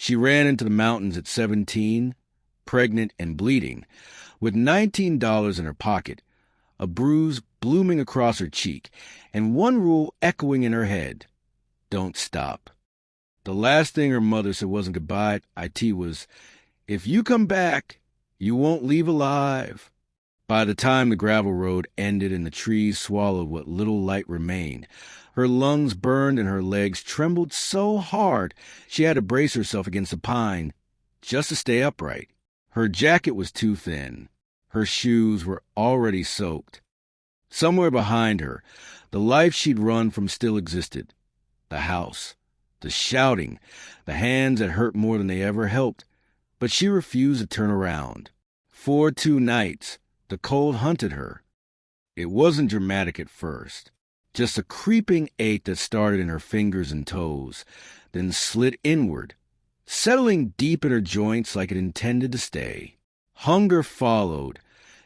She ran into the mountains at 17, pregnant and bleeding, with $19 in her pocket, a bruise blooming across her cheek, and one rule echoing in her head: don't stop. The last thing her mother said wasn't goodbye at IT was, if you come back, you won't leave alive. By the time the gravel road ended and the trees swallowed what little light remained, her lungs burned and her legs trembled so hard she had to brace herself against a pine just to stay upright. Her jacket was too thin. Her shoes were already soaked. Somewhere behind her, the life she'd run from still existed. The house, the shouting, the hands that hurt more than they ever helped. But she refused to turn around. For 2 nights, the cold hunted her. It wasn't dramatic at first, just a creeping ache that started in her fingers and toes, then slid inward, settling deep in her joints like it intended to stay. Hunger followed,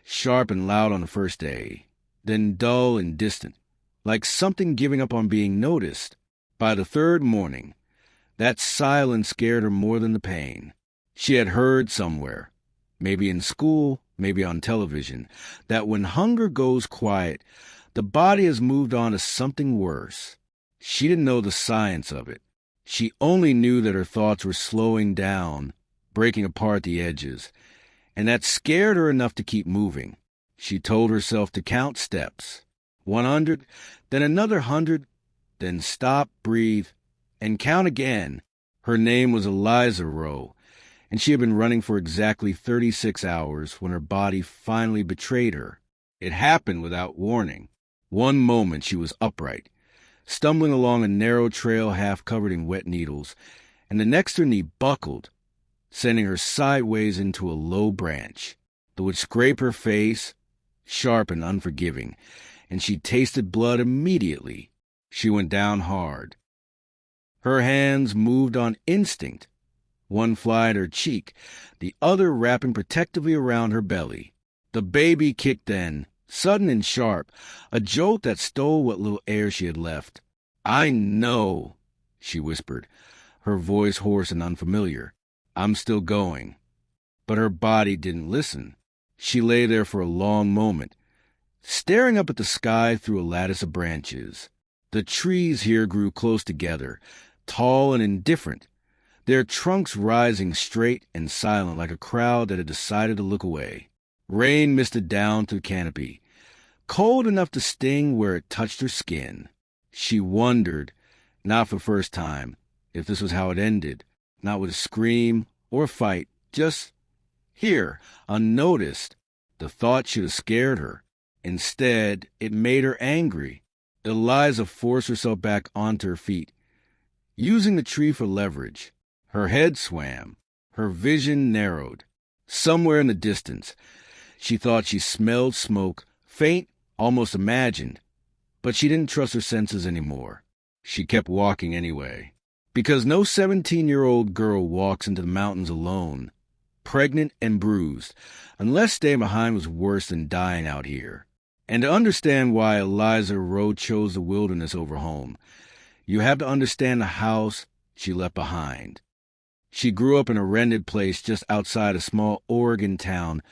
sharp and loud on the first day, then dull and distant, like something giving up on being noticed. By the 3rd morning, that silence scared her more than the pain. She had heard somewhere, maybe in school, maybe on television, that when hunger goes quiet, the body has moved on to something worse. She didn't know the science of it. She only knew that her thoughts were slowing down, breaking apart the edges, and that scared her enough to keep moving. She told herself to count steps. 100, then another 100, then stop, breathe, and count again. Her name was Eliza Rowe, and she had been running for exactly 36 hours when her body finally betrayed her. It happened without warning. One moment she was upright, stumbling along a narrow trail half covered in wet needles, and the next her knee buckled, sending her sideways into a low branch that would scrape her face, sharp and unforgiving, and she tasted blood immediately. She went down hard. Her hands moved on instinct, one fly at her cheek, the other wrapping protectively around her belly. The baby kicked then, sudden and sharp, a jolt that stole what little air she had left. "I know," she whispered, her voice hoarse and unfamiliar. "I'm still going." But her body didn't listen. She lay there for a long moment, staring up at the sky through a lattice of branches. The trees here grew close together, tall and indifferent, their trunks rising straight and silent like a crowd that had decided to look away. Rain misted down through the canopy, cold enough to sting where it touched her skin. She wondered, not for the first time, if this was how it ended, not with a scream or a fight, just here, unnoticed. The thought should have scared her. Instead, it made her angry. Eliza forced herself back onto her feet, using the tree for leverage. Her head swam. Her vision narrowed. Somewhere in the distance, she thought she smelled smoke, faint, almost imagined. But she didn't trust her senses anymore. She kept walking anyway. Because no 17-year-old girl walks into the mountains alone, pregnant and bruised, unless staying behind was worse than dying out here. And to understand why Eliza Rowe chose the wilderness over home, you have to understand the house she left behind. She grew up in a rented place just outside a small Oregon town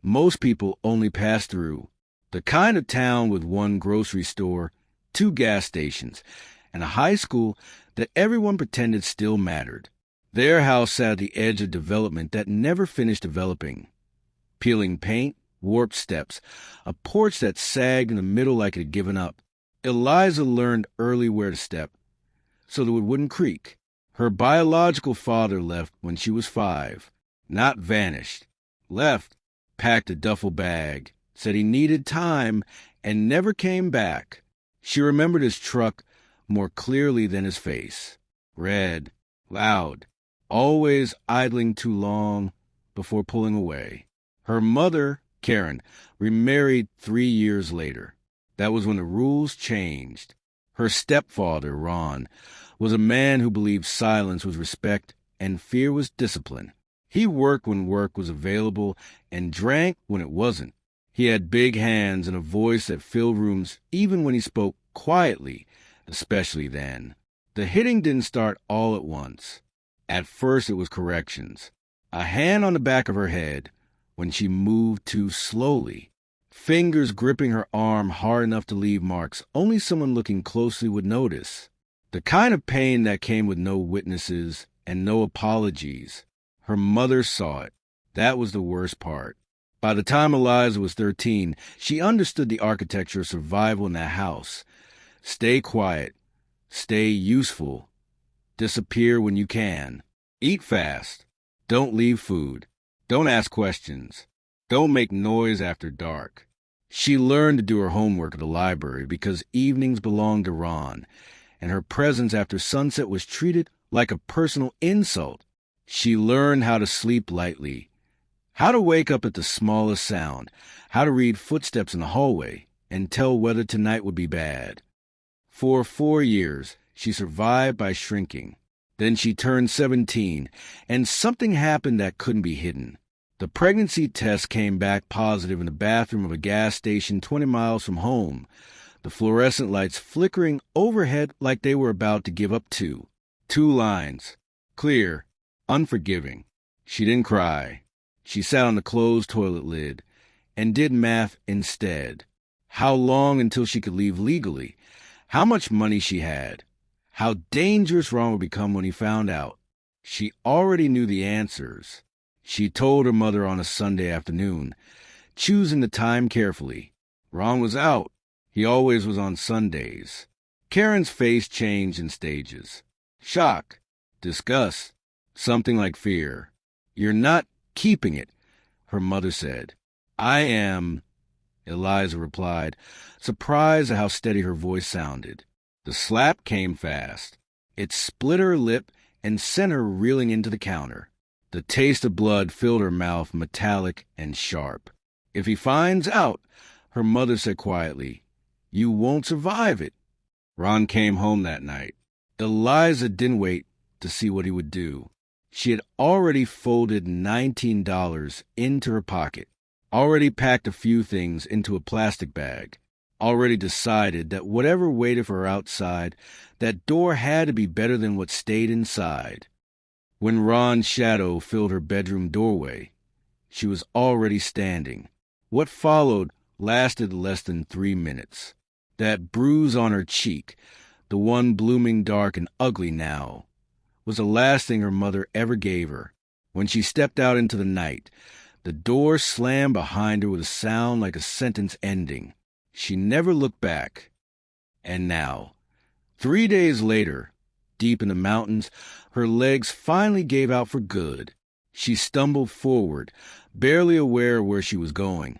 most people only pass through. The kind of town with one grocery store, 2 gas stations, and a high school that everyone pretended still mattered. Their house sat at the edge of development that never finished developing. Peeling paint, warped steps, a porch that sagged in the middle like it had given up. Eliza learned early where to step, so that it wouldn't creak. Her biological father left when she was 5, not vanished. Left, packed a duffel bag, said he needed time, and never came back. She remembered his truck more clearly than his face. Red, loud, always idling too long before pulling away. Her mother, Karen, remarried 3 years later. That was when the rules changed. Her stepfather, Ron, was a man who believed silence was respect and fear was discipline. He worked when work was available and drank when it wasn't. He had big hands and a voice that filled rooms even when he spoke quietly, especially then. The hitting didn't start all at once. At first it was corrections. A hand on the back of her head when she moved too slowly. Fingers gripping her arm hard enough to leave marks only someone looking closely would notice. The kind of pain that came with no witnesses and no apologies. Her mother saw it. That was the worst part. By the time Eliza was 13, she understood the architecture of survival in that house. Stay quiet. Stay useful. Disappear when you can. Eat fast. Don't leave food. Don't ask questions. Don't make noise after dark. She learned to do her homework at the library because evenings belonged to Ron, and her presence after sunset was treated like a personal insult. She learned how to sleep lightly, how to wake up at the smallest sound, how to read footsteps in the hallway, and tell whether tonight would be bad. For 4 years, she survived by shrinking. Then she turned 17, and something happened that couldn't be hidden. The pregnancy test came back positive in the bathroom of a gas station 20 miles from home, the fluorescent lights flickering overhead like they were about to give up too. 2 lines. Clear. Unforgiving. She didn't cry. She sat on the closed toilet lid and did math instead. How long until she could leave legally? How much money she had? How dangerous Ron would become when he found out? She already knew the answers. She told her mother on a Sunday afternoon, choosing the time carefully. Ron was out. He always was on Sundays. Karen's face changed in stages. Shock. Disgust. Something like fear. You're not keeping it, her mother said. I am, Eliza replied, surprised at how steady her voice sounded. The slap came fast. It split her lip and sent her reeling into the counter. The taste of blood filled her mouth, metallic and sharp. If he finds out, her mother said quietly, you won't survive it. Ron came home that night. Eliza didn't wait to see what he would do. She had already folded $19 into her pocket, already packed a few things into a plastic bag, already decided that whatever waited for her outside, that door had to be better than what stayed inside. When Ron's shadow filled her bedroom doorway, she was already standing. What followed lasted less than 3 minutes. That bruise on her cheek, the one blooming dark and ugly now, was the last thing her mother ever gave her. When she stepped out into the night, the door slammed behind her with a sound like a sentence ending. She never looked back. And now, 3 days later, deep in the mountains, her legs finally gave out for good. She stumbled forward, barely aware of where she was going,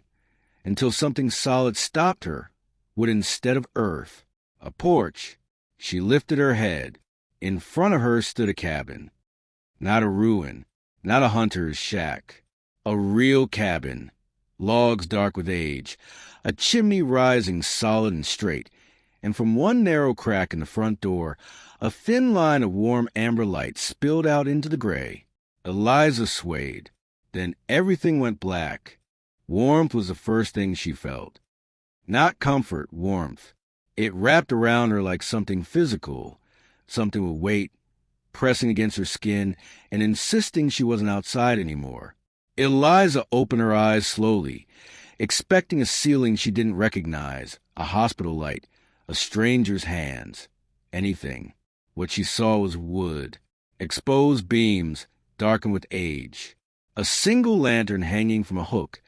until something solid stopped her with, instead of earth, a porch. She lifted her head. In front of her stood a cabin. Not a ruin, not a hunter's shack. A real cabin. Logs dark with age. A chimney rising solid and straight. And from one narrow crack in the front door, a thin line of warm amber light spilled out into the gray. Eliza swayed. Then everything went black. Warmth was the first thing she felt. Not comfort, warmth. It wrapped around her like something physical, something with weight, pressing against her skin and insisting she wasn't outside anymore. Eliza opened her eyes slowly, expecting a ceiling she didn't recognize, a hospital light, a stranger's hands, anything. What she saw was wood, exposed beams, darkened with age. A single lantern hanging from a hook,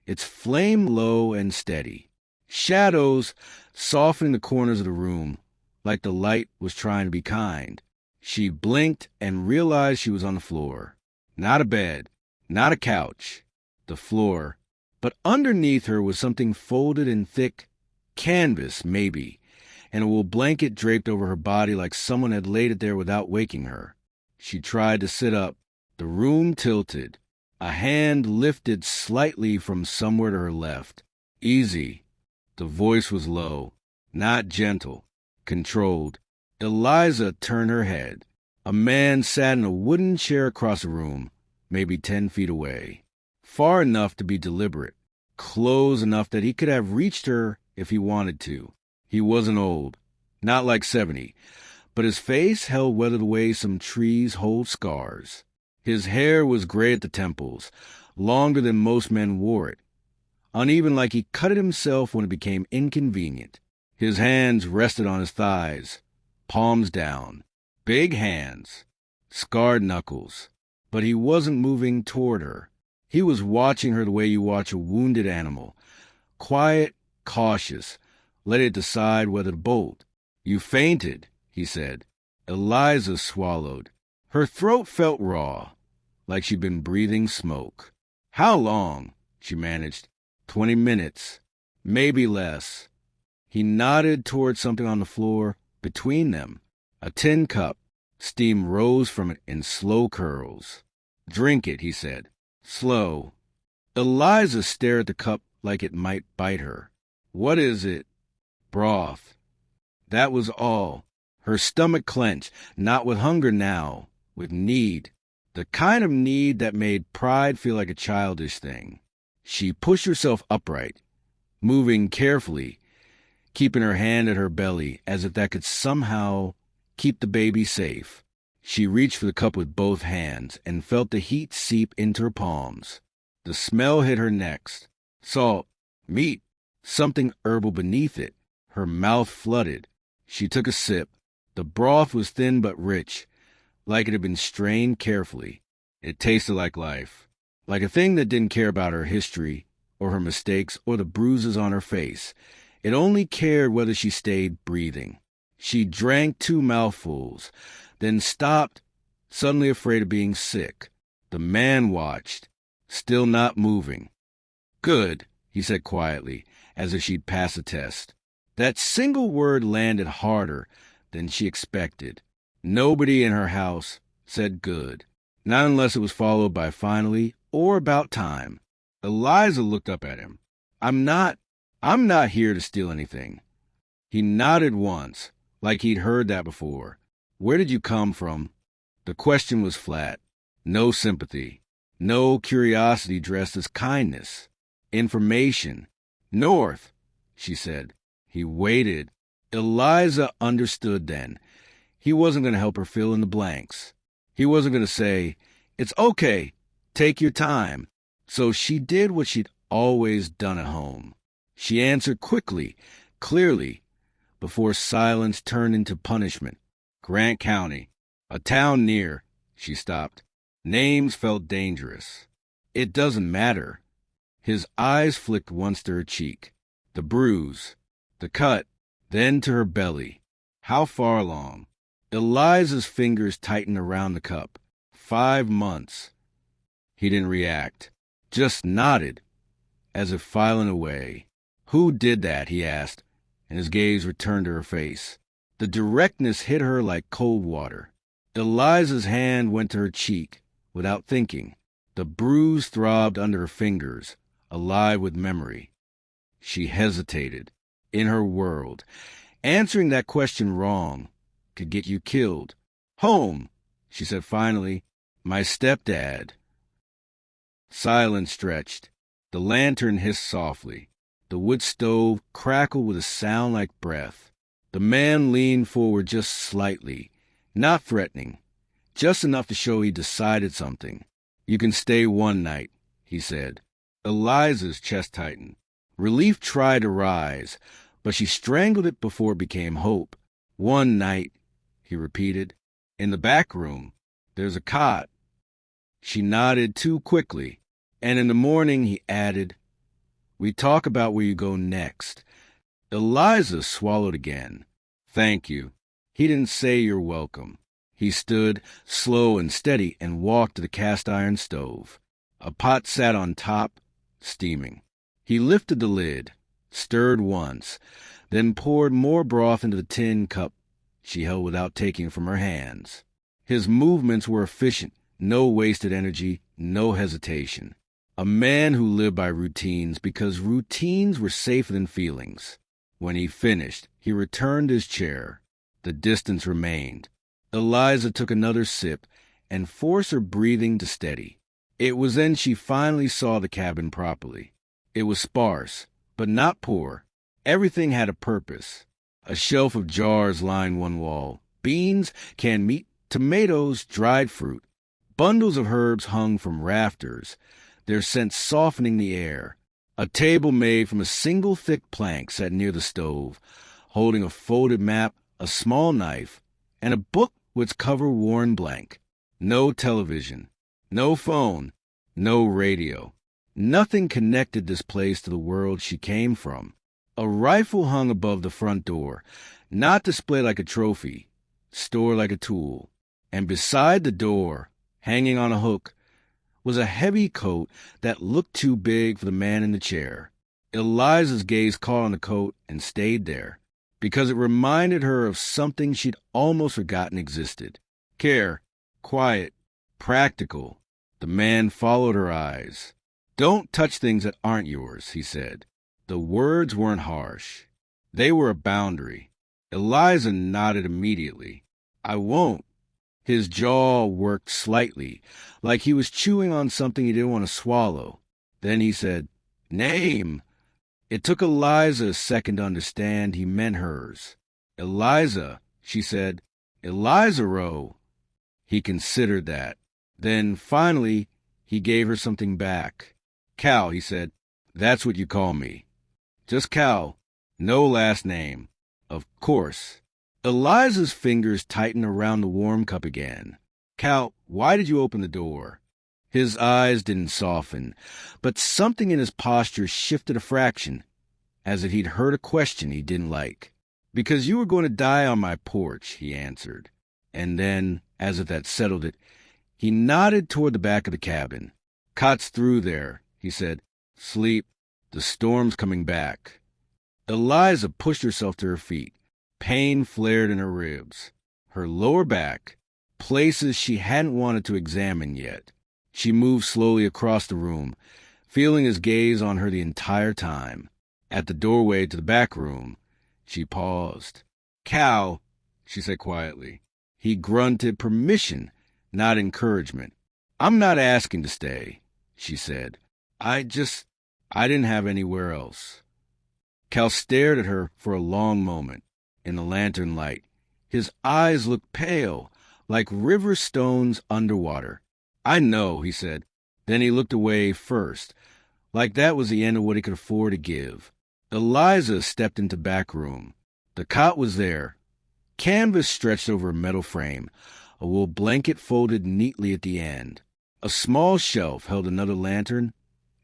its flame low and steady. Shadows softening the corners of the room, like the light was trying to be kind. She blinked and realized she was on the floor. Not a bed, not a couch, the floor. But underneath her was something folded in thick canvas, maybe, and a wool blanket draped over her body like someone had laid it there without waking her. She tried to sit up. The room tilted. A hand lifted slightly from somewhere to her left. Easy. The voice was low, not gentle, controlled. Eliza turned her head. A man sat in a wooden chair across the room, maybe 10 feet away. Far enough to be deliberate, close enough that he could have reached her if he wanted to. He wasn't old, not like 70, but his face held weathered away some trees hold scars. His hair was gray at the temples, longer than most men wore it, uneven like he cut it himself when it became inconvenient. His hands rested on his thighs, palms down, big hands, scarred knuckles. But he wasn't moving toward her. He was watching her the way you watch a wounded animal, quiet, cautious, let it decide whether to bolt. "You fainted," he said. Eliza swallowed. Her throat felt raw, like she'd been breathing smoke. "How long?" she managed. 20 minutes, maybe less." He nodded toward something on the floor between them. A tin cup. Steam rose from it in slow curls. "Drink it," he said. Slow. Eliza stared at the cup like it might bite her. "What is it?" "Broth." That was all. Her stomach clenched, not with hunger now, with need. The kind of need that made pride feel like a childish thing. She pushed herself upright, moving carefully, keeping her hand at her belly as if that could somehow keep the baby safe. She reached for the cup with both hands and felt the heat seep into her palms. The smell hit her next. Salt, meat, something herbal beneath it. Her mouth flooded. She took a sip. The broth was thin but rich, like it had been strained carefully. It tasted like life, like a thing that didn't care about her history or her mistakes or the bruises on her face. It only cared whether she stayed breathing. She drank 2 mouthfuls, then stopped, suddenly afraid of being sick. The man watched, still not moving. "Good," he said quietly, as if she'd passed a test. That single word landed harder than she expected. Nobody in her house said good, not unless it was followed by finally or about time. Eliza looked up at him. I'm not here to steal anything." He nodded once, like he'd heard that before. "Where did you come from?" The question was flat. No sympathy. No curiosity dressed as kindness. Information. "North," she said. He waited. Eliza understood then. He wasn't going to help her fill in the blanks. He wasn't going to say, "It's okay, take your time." So she did what she'd always done at home. She answered quickly, clearly, before silence turned into punishment. "Grant County. A town near." She stopped. Names felt dangerous. "It doesn't matter." His eyes flicked once to her cheek. The bruise. The cut. Then to her belly. "How far along?" Eliza's fingers tightened around the cup. 5 months. He didn't react. Just nodded, as if filing away. "Who did that?" he asked, and his gaze returned to her face. The directness hit her like cold water. Eliza's hand went to her cheek, without thinking. The bruise throbbed under her fingers, alive with memory. She hesitated. In her world, answering that question wrong could get you killed. "Home," she said finally. "My stepdad." Silence stretched. The lantern hissed softly. The wood stove crackled with a sound like breath. The man leaned forward just slightly, not threatening, just enough to show he decided something. "You can stay 1 night," he said. Eliza's chest tightened. Relief tried to rise, but she strangled it before it became hope. 1 night, he repeated. "In the back room. There's a cot." She nodded too quickly. "And in the morning," he added, "we talk about where you go next." Eliza swallowed again. "Thank you." He didn't say you're welcome. He stood, slow and steady, and walked to the cast-iron stove. A pot sat on top, steaming. He lifted the lid, stirred once, then poured more broth into the tin cup she held without taking it from her hands. His movements were efficient, no wasted energy, no hesitation. A man who lived by routines because routines were safer than feelings. When he finished, he returned to his chair. The distance remained. Eliza took another sip and forced her breathing to steady. It was then she finally saw the cabin properly. It was sparse, but not poor. Everything had a purpose. A shelf of jars lined one wall, beans, canned meat, tomatoes, dried fruit. Bundles of herbs hung from rafters, their scent softening the air. A table made from a single thick plank sat near the stove, holding a folded map, a small knife, and a book with its cover worn blank. No television, no phone, no radio. Nothing connected this place to the world she came from. A rifle hung above the front door, not displayed like a trophy, stored like a tool. And beside the door, hanging on a hook, was a heavy coat that looked too big for the man in the chair. Eliza's gaze caught on the coat and stayed there, because it reminded her of something she'd almost forgotten existed. Care, quiet, practical. The man followed her eyes. "Don't touch things that aren't yours," he said. The words weren't harsh. They were a boundary. Eliza nodded immediately. "I won't." His jaw worked slightly, like he was chewing on something he didn't want to swallow. Then he said, "Name." It took Eliza a second to understand he meant hers. "Eliza," she said. "Eliza Rowe." He considered that. Then, finally, he gave her something back. "Cal," he said. "That's what you call me. Just Cal. No last name." "Of course." Eliza's fingers tightened around the warm cup again. "Cal, why did you open the door?" His eyes didn't soften, but something in his posture shifted a fraction, as if he'd heard a question he didn't like. "Because you were going to die on my porch," he answered. And then, as if that settled it, he nodded toward the back of the cabin. "Cot's through there," he said. "Sleep. The storm's coming back." Eliza pushed herself to her feet. Pain flared in her ribs, her lower back, places she hadn't wanted to examine yet. She moved slowly across the room, feeling his gaze on her the entire time. At the doorway to the back room, she paused. "Cal," she said quietly. He grunted permission, not encouragement. "I'm not asking to stay," she said. I didn't have anywhere else." Cal stared at her for a long moment. In the lantern light, his eyes looked pale, like river stones underwater. "I know," he said. Then he looked away first, like that was the end of what he could afford to give. Eliza stepped into the back room. The cot was there. Canvas stretched over a metal frame, a wool blanket folded neatly at the end. A small shelf held another lantern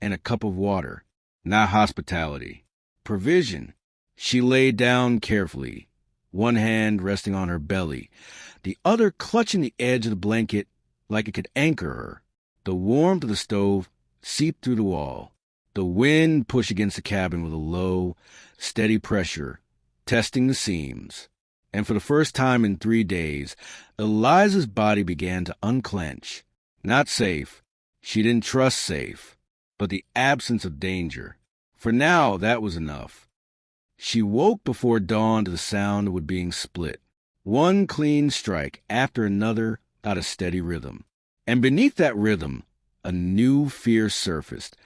and a cup of water. Not hospitality. Provision. She lay down carefully, one hand resting on her belly, the other clutching the edge of the blanket like it could anchor her. The warmth of the stove seeped through the wall. The wind pushed against the cabin with a low, steady pressure, testing the seams. And for the first time in 3 days, Eliza's body began to unclench. Not safe. She didn't trust safe, but the absence of danger. For now, that was enough. She woke before dawn to the sound of wood being split. One clean strike after another got a steady rhythm. And beneath that rhythm, a new fear surfaced.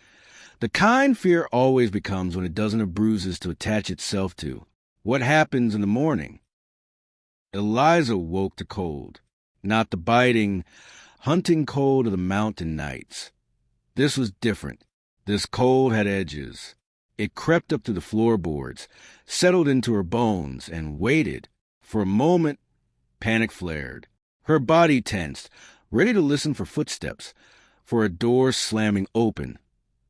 The kind fear always becomes when it doesn't have bruises to attach itself to. What happens in the morning? Eliza woke to cold. Not the biting, hunting cold of the mountain nights. This was different. This cold had edges. It crept up to the floorboards, settled into her bones, and waited. For a moment, panic flared. Her body tensed, ready to listen for footsteps, for a door slamming open,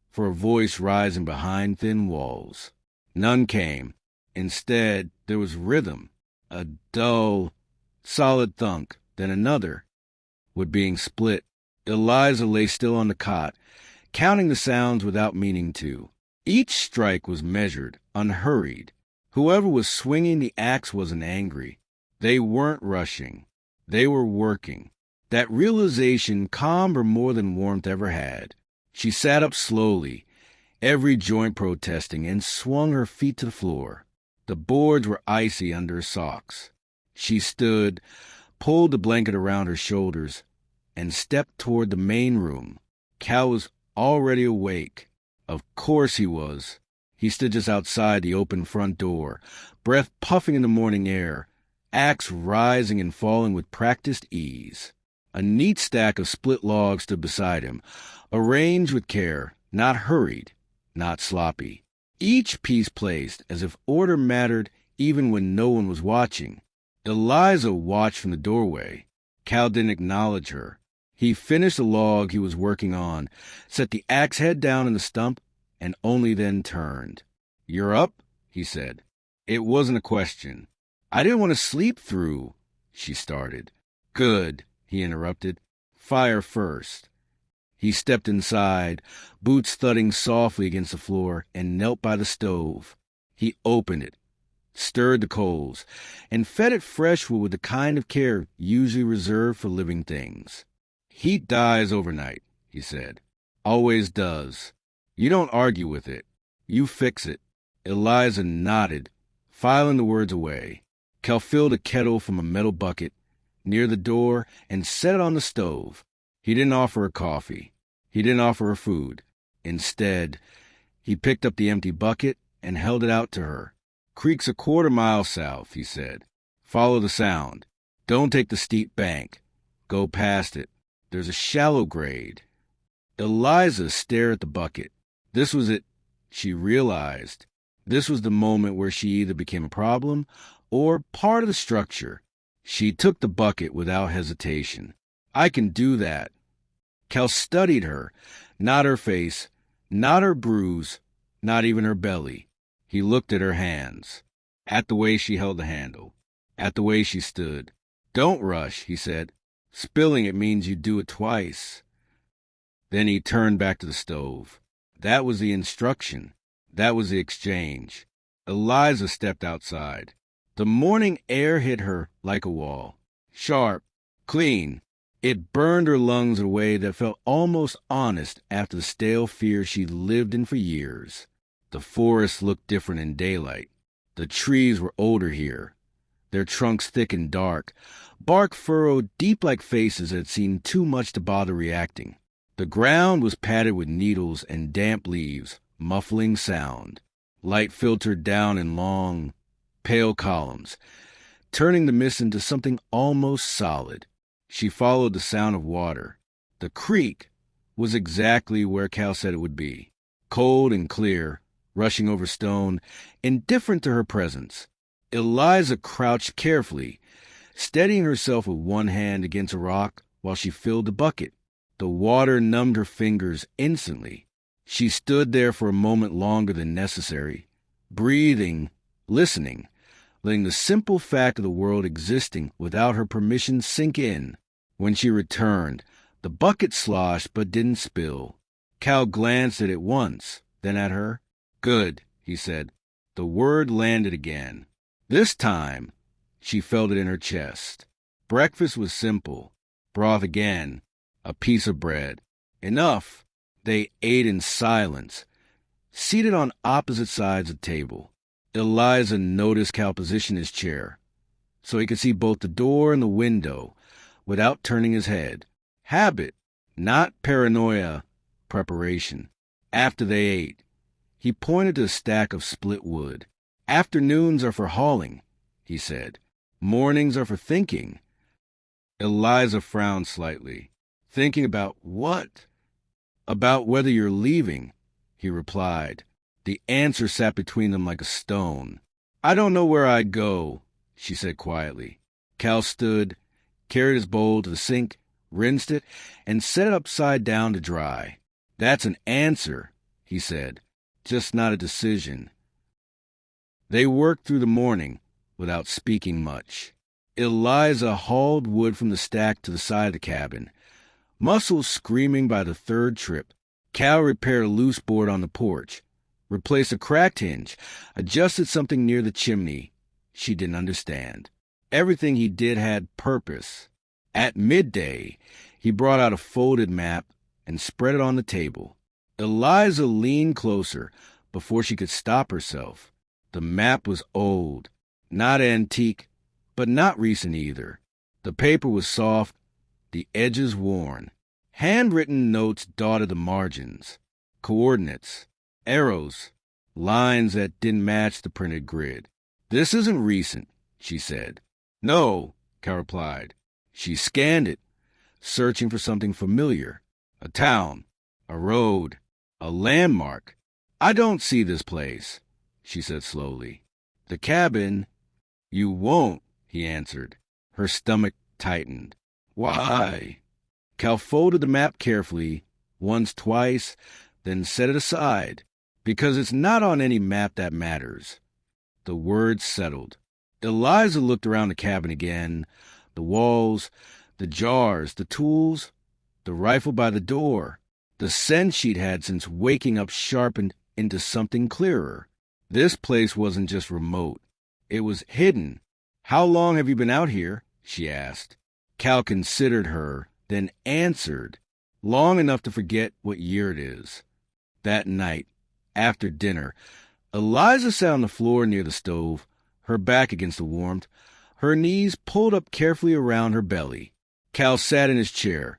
for a voice rising behind thin walls. None came. Instead, there was rhythm, a dull, solid thunk, then another. Wood being split, Eliza lay still on the cot, counting the sounds without meaning to. Each strike was measured, unhurried. Whoever was swinging the axe wasn't angry. They weren't rushing. They were working. That realization calmed her more than warmth ever had. She sat up slowly, every joint protesting, and swung her feet to the floor. The boards were icy under her socks. She stood, pulled the blanket around her shoulders, and stepped toward the main room. Cal was already awake. Of course he was. He stood just outside the open front door, breath puffing in the morning air, axe rising and falling with practiced ease. A neat stack of split logs stood beside him, arranged with care, not hurried, not sloppy. Each piece placed as if order mattered even when no one was watching. Eliza watched from the doorway. Cal didn't acknowledge her. He finished the log he was working on, set the axe head down in the stump, and only then turned. "You're up?" he said. It wasn't a question. "I didn't want to sleep through," she started. "Good," he interrupted. "Fire first." He stepped inside, boots thudding softly against the floor, and knelt by the stove. He opened it, stirred the coals, and fed it fresh wood with the kind of care usually reserved for living things. "Heat dies overnight," he said. "Always does. You don't argue with it. You fix it." Eliza nodded, filing the words away. Cal filled a kettle from a metal bucket near the door and set it on the stove. He didn't offer her coffee. He didn't offer her food. Instead, he picked up the empty bucket and held it out to her. "Creek's a quarter-mile south," he said. "Follow the sound. Don't take the steep bank. Go past it. There's a shallow grade." Eliza stared at the bucket. This was it, she realized. This was the moment where she either became a problem or part of the structure. She took the bucket without hesitation. "I can do that." Cal studied her, not her face, not her bruise, not even her belly. He looked at her hands, at the way she held the handle, at the way she stood. "Don't rush," he said. "Spilling it means you do it twice." Then he turned back to the stove. That was the instruction. That was the exchange. Eliza stepped outside. The morning air hit her like a wall. Sharp, clean. It burned her lungs in a way that felt almost honest after the stale fear she'd lived in for years. The forest looked different in daylight. The trees were older here, their trunks thick and dark, bark furrowed deep like faces that had seen too much to bother reacting. The ground was padded with needles and damp leaves, muffling sound. Light filtered down in long, pale columns, turning the mist into something almost solid. She followed the sound of water. The creek was exactly where Cal said it would be, cold and clear, rushing over stone, indifferent to her presence. Eliza crouched carefully, steadying herself with one hand against a rock while she filled the bucket. The water numbed her fingers instantly. She stood there for a moment longer than necessary, breathing, listening, letting the simple fact of the world existing without her permission sink in. When she returned, the bucket sloshed but didn't spill. Cal glanced at it once, then at her. "Good," he said. The word landed again. This time, she felt it in her chest. Breakfast was simple. Broth again. A piece of bread. Enough. They ate in silence, seated on opposite sides of the table. Eliza noticed Cal position his chair, so he could see both the door and the window without turning his head. Habit, not paranoia, preparation. After they ate, he pointed to a stack of split wood. "Afternoons are for hauling," he said. "Mornings are for thinking." Eliza frowned slightly. "Thinking about what?" "About whether you're leaving," he replied. The answer sat between them like a stone. "I don't know where I'd go," she said quietly. Cal stood, carried his bowl to the sink, rinsed it, and set it upside down to dry. "That's an answer," he said, "just not a decision." They worked through the morning without speaking much. Eliza hauled wood from the stack to the side of the cabin, muscles screaming by the third trip. Cal repaired a loose board on the porch, replaced a cracked hinge, adjusted something near the chimney she didn't understand. Everything he did had purpose. At midday, he brought out a folded map and spread it on the table. Eliza leaned closer before she could stop herself. The map was old, not antique, but not recent either. The paper was soft, the edges worn. Handwritten notes dotted the margins, coordinates, arrows, lines that didn't match the printed grid. "This isn't recent," she said. No, Cal replied. She scanned it, searching for something familiar. A town, a road, a landmark. I don't see this place, she said slowly. The cabin. You won't, he answered. Her stomach tightened. Why? Cal folded the map carefully, once, twice, then set it aside. Because it's not on any map that matters. The words settled. Eliza looked around the cabin again. The walls, the jars, the tools, the rifle by the door. The sense she'd had since waking up sharpened into something clearer. This place wasn't just remote. It was hidden. How long have you been out here? She asked. Cal considered her, then answered, long enough to forget what year it is. That night, after dinner, Eliza sat on the floor near the stove, her back against the warmth, her knees pulled up carefully around her belly. Cal sat in his chair,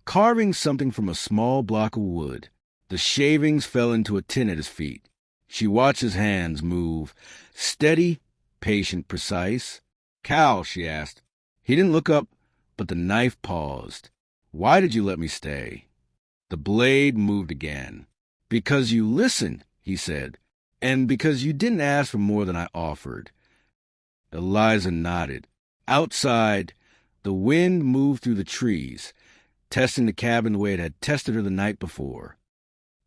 carving something from a small block of wood. The shavings fell into a tin at his feet. She watched his hands move, steady, patient, precise. Cal, she asked. He didn't look up, but the knife paused. Why did you let me stay? The blade moved again. Because you listened, he said, and because you didn't ask for more than I offered. Eliza nodded. Outside, the wind moved through the trees, testing the cabin the way it had tested her the night before.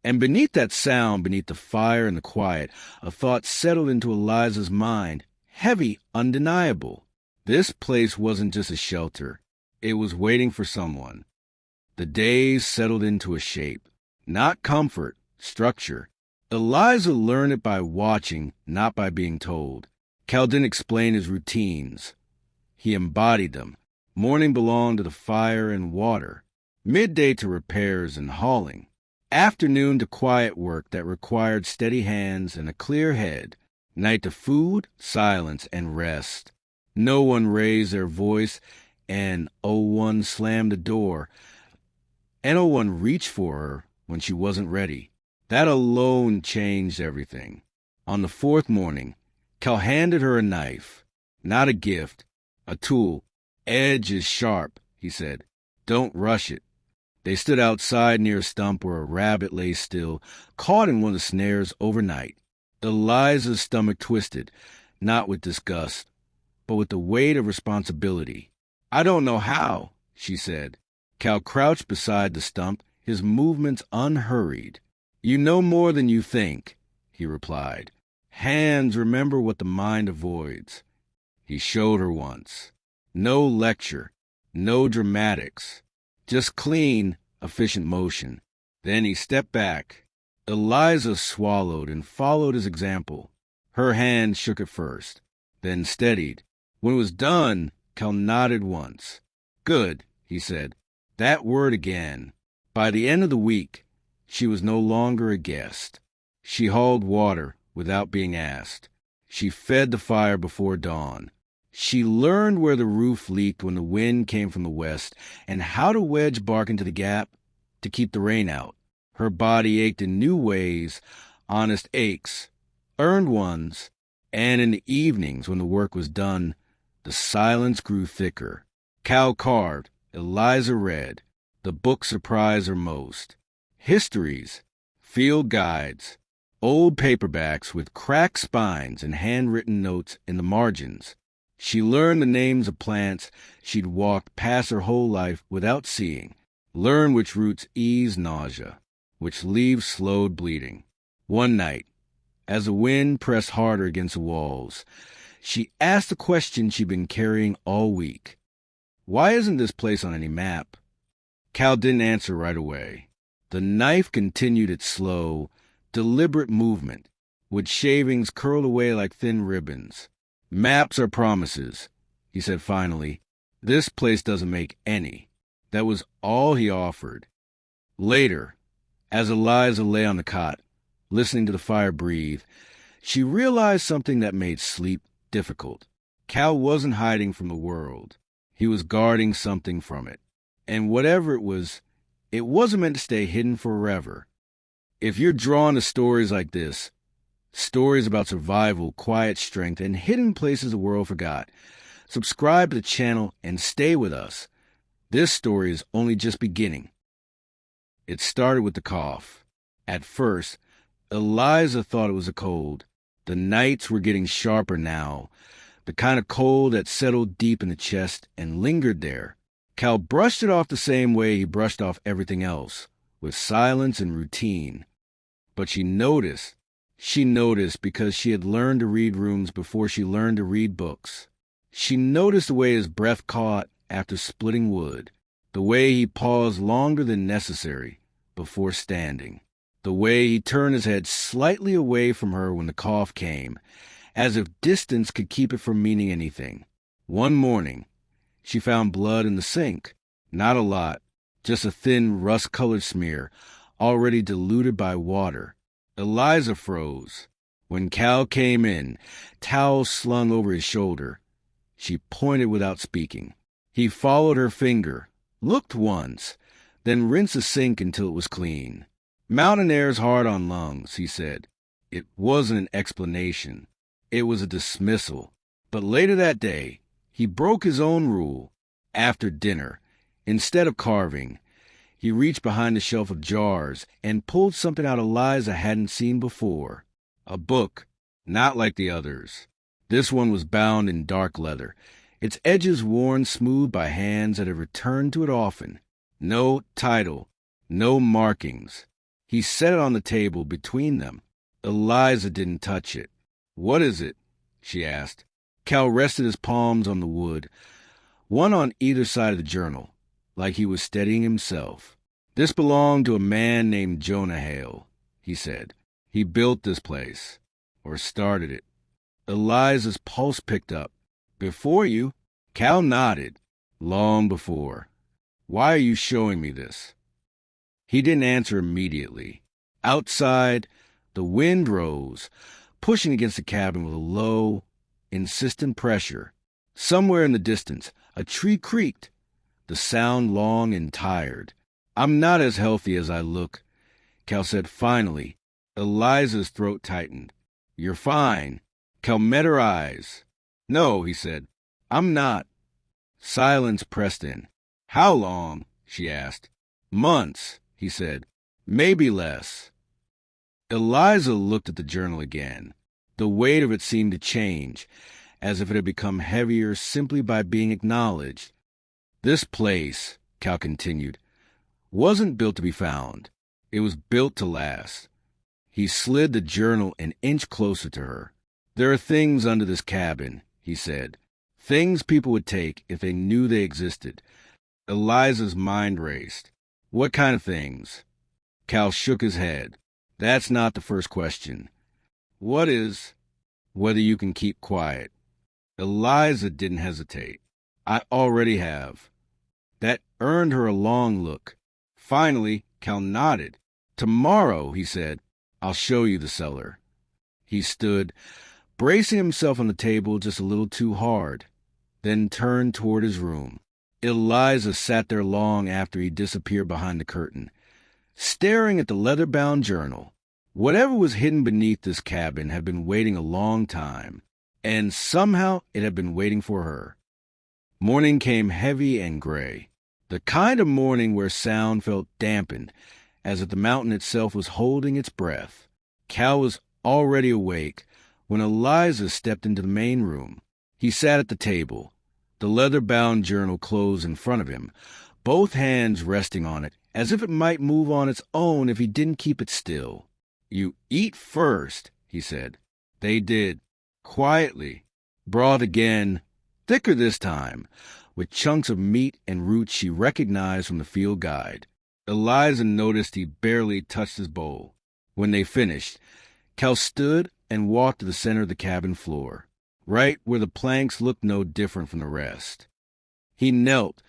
And beneath that sound, beneath the fire and the quiet, a thought settled into Eliza's mind, heavy, undeniable. This place wasn't just a shelter. It was waiting for someone. The days settled into a shape. Not comfort, structure. Eliza learned it by watching, not by being told. Cal didn't explain his routines. He embodied them. Morning belonged to the fire and water. Midday to repairs and hauling. Afternoon to quiet work that required steady hands and a clear head. Night to food, silence, and rest. No one raised their voice, and one slammed the door, and one reached for her when she wasn't ready. That alone changed everything. On the fourth morning, Cal handed her a knife. Not a gift, a tool. Edge is sharp, he said. Don't rush it. They stood outside near a stump where a rabbit lay still, caught in one of the snares overnight. Eliza's stomach twisted, not with disgust, but with the weight of responsibility. I don't know how, she said. Cal crouched beside the stump, his movements unhurried. You know more than you think, he replied. Hands remember what the mind avoids. He showed her once. No lecture, no dramatics, just clean, efficient motion. Then he stepped back. Eliza swallowed and followed his example. Her hand shook at first, then steadied. When it was done, Cal nodded once. Good, he said. That word again. By the end of the week, she was no longer a guest. She hauled water without being asked. She fed the fire before dawn. She learned where the roof leaked when the wind came from the west and how to wedge bark into the gap to keep the rain out. Her body ached in new ways, honest aches, earned ones, and in the evenings when the work was done, the silence grew thicker. Cal carved, Eliza read. The book surprised her most. Histories, field guides, old paperbacks with cracked spines and handwritten notes in the margins. She learned the names of plants she'd walked past her whole life without seeing, learned which roots eased nausea, which leaves slowed bleeding. One night, as the wind pressed harder against the walls, she asked the question she'd been carrying all week. Why isn't this place on any map? Cal didn't answer right away. The knife continued its slow, deliberate movement, with shavings curled away like thin ribbons. Maps are promises, he said finally. This place doesn't make any. That was all he offered. Later, as Eliza lay on the cot, listening to the fire breathe, she realized something that made sleep difficult. Cal wasn't hiding from the world. He was guarding something from it. And whatever it wasn't meant to stay hidden forever. If you're drawn to stories like this, stories about survival, quiet strength, and hidden places the world forgot, subscribe to the channel, and stay with us. This story is only just beginning. It started with the cough. At first, Eliza thought it was a cold. The nights were getting sharper now, the kind of cold that settled deep in the chest and lingered there. Cal brushed it off the same way he brushed off everything else, with silence and routine. But she noticed because she had learned to read rooms before she learned to read books. She noticed the way his breath caught after splitting wood, the way he paused longer than necessary before standing, the way he turned his head slightly away from her when the cough came, as if distance could keep it from meaning anything. One morning, she found blood in the sink. Not a lot, just a thin rust-colored smear, already diluted by water. Eliza froze. When Cal came in, towel slung over his shoulder, she pointed without speaking. He followed her finger, looked once, then rinsed the sink until it was clean. "Mountain air's hard on lungs," he said. It wasn't an explanation. It was a dismissal. But later that day, he broke his own rule. After dinner, instead of carving, he reached behind a shelf of jars and pulled something out Eliza hadn't seen before. A book, not like the others. This one was bound in dark leather, its edges worn smooth by hands that had returned to it often. No title, no markings. He set it on the table between them. Eliza didn't touch it. "What is it?" she asked. Cal rested his palms on the wood, one on either side of the journal, like he was steadying himself. "This belonged to a man named Jonah Hale," he said. "He built this place, or started it." Eliza's pulse picked up. "Before you?" Cal nodded. "Long before. Why are you showing me this?" He didn't answer immediately. Outside, the wind rose, pushing against the cabin with a low, insistent pressure. Somewhere in the distance, a tree creaked, the sound long and tired. "I'm not as healthy as I look," Cal said finally. Eliza's throat tightened. "You're fine." Cal met her eyes. "No," he said. "I'm not." Silence pressed in. "How long?" she asked. "Months," he said. "Maybe less." Eliza looked at the journal again. The weight of it seemed to change, as if it had become heavier simply by being acknowledged. "This place," Cal continued, "wasn't built to be found. It was built to last." He slid the journal an inch closer to her. "There are things under this cabin," he said. "Things people would take if they knew they existed." Eliza's mind raced. "What kind of things?" Cal shook his head. "That's not the first question. What is, whether you can keep quiet?" Eliza didn't hesitate. "I already have." That earned her a long look. Finally, Cal nodded. "Tomorrow," he said, "I'll show you the cellar." He stood, bracing himself on the table just a little too hard, then turned toward his room. Eliza sat there long after he disappeared behind the curtain, staring at the leather-bound journal. Whatever was hidden beneath this cabin had been waiting a long time, and somehow it had been waiting for her. Morning came heavy and gray, the kind of morning where sound felt dampened, as if the mountain itself was holding its breath. Cal was already awake when Eliza stepped into the main room. He sat at the table, the leather-bound journal closed in front of him, both hands resting on it, as if it might move on its own if he didn't keep it still. "You eat first," he said. They did, quietly. Broth again, thicker this time, with chunks of meat and roots she recognized from the field guide. Eliza noticed he barely touched his bowl. When they finished, Cal stood and walked to the center of the cabin floor, right where the planks looked no different from the rest. He knelt,